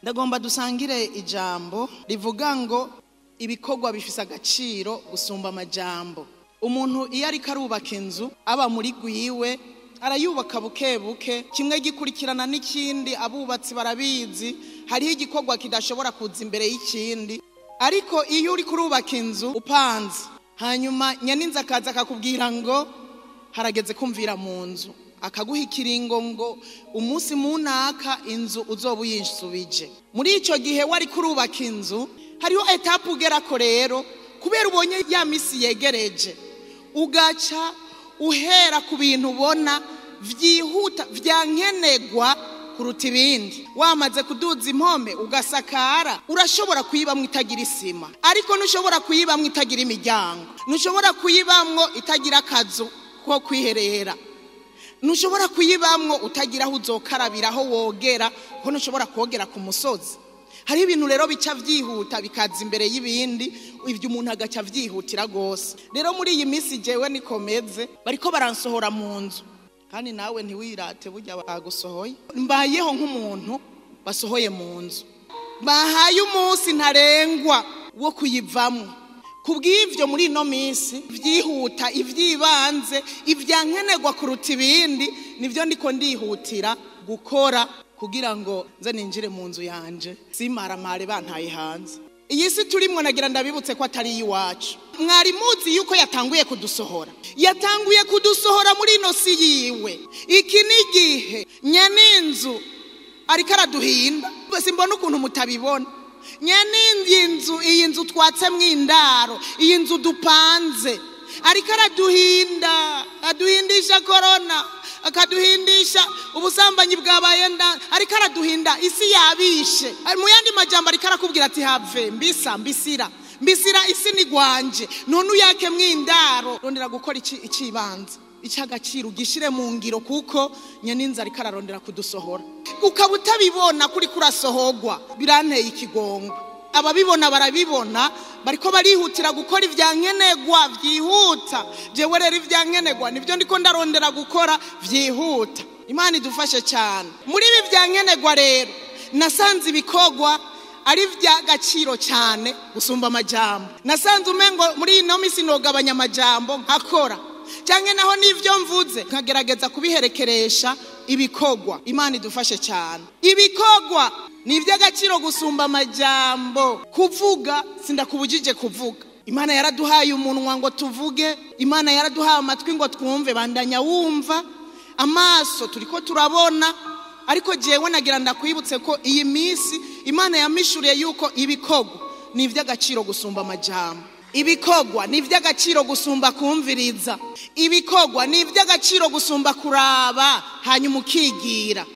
Ndagomba dusangire ijambo rivuga ngo ibikorwa bifise agaciro gusumba amajambo. Umuntu iyo ari karubaka inzu aba muri gwiwe arayubaka buke buke, kimwe gikurikirana n'ikindi, abubatsi barabizi, hariho igikorwa kidashobora kuza imbere y'ikindi. Ariko iyo uri kurubaka inzu upanze, hanyuma nyaninza akaza akakubwira ngo harageze kumvira mu nzu, akaguha ikiringo ngo umunsi munaka inzu uzoba uyisubije. Muri ico gihe wari kurubaka inzu, hariho etape ugerako rero, kubera ubonye ya misi yegereje, ugaca uhera ku bintu ubona vyihuta vyankenegwa kuruta ibindi. Wamaze kuduza impome ugasakara, urashobora kuyibamwo itagira isima, ariko ntushobora kuyibamwo itagira imiryango, ntushobora kuyibamwo itagira akazu ko kwiherera, ntushobora kuyibamwo utagira aho uzokarabira, aho wogera, ko ntushobora kogera ku musozi. Hari ibintu rero bica vyihuta bikaza imbere y'ibindi, ivyo umuntu agaca vyihutira gose. Rero muri iyi misi jewe nikomeze bariko baransohora mu nzu, kandi nawe ntiwirate burya bagusohoye. Mbayeho nk'umuntu basohoye mu nzu, bahaye umunsi ntarengwa wo kuyivamwo. Kubw'ivyo muri ino misi vyihuta, ivyibanze, ivyankenegwa kuruta ibindi nivyo ndiko ndihutira gukora kugira ngo nze ninjire mu nzu yanje, simaramare bantaye hanze. Iyi si turimwo nagira ndabibutse ko atari iwacu. Mwari muzi yuko yatanguye kudusohora, yatanguye kudusohora muri ino si yiwe. Iki ni igihe nyaninzu ariko araduhinda, simbona ukuntu mutabibona. Nyaninzu, iyi nzu twatsemwo indaro, iyi nzu dupanze, ariko araduhinda, aduhindisha korona, akaduhindisha ubusambanyi bwabaye nda, ariko araduhinda, isi yabishe. Mu yandi majambo ariko arakubwira ati have mbisira isi ni gwanje, none uyake mwindaro, rondera gukora ikibanza icy'agaciro gishire mu ngiro, kuko nyaninza ariko ararondera kudusohora. Ukaba utabibona kuri kurasohogwa, biranteye ikigongo. Ababibona barabibona, bariko barihutira gukora ivyankenegwa vyihuta. Jewe rero ivyankenegwa nivyo ndiko ndarondera gukora vyihuta. Imana idufashe cyane. Muri ibi vyankenegwa rero nasanze ibikorwa ari vy'agaciro cyane gusumba amajambo. Nasanze umengo muri ino misi nogabanya amajambo nkakora, cyangwa naho nivyo mvuze nkagerageza kubiherekeresha ibikorwa. Imana idufashe cyane. Ibikorwa ni ivy'agaciro gusumba amajambo. Kuvuga sindakubujije kuvuga. Imana yaraduhaye umunwa ngo tuvuge, Imana yaraduhaye amatwi ngo twumve, bandanya wumva, amaso turiko turabona. Ariko jewe nagira ndakwibutse ko iyi misi Imana yamishuriye yuko ibikorwa ni ivy'agaciro gusumba amajambo. Ibikorwa ni ivy'agaciro gusumba kumviriza. Ibikorwa ni ivy'agaciro gusumba kuraba hanyuma ukigira.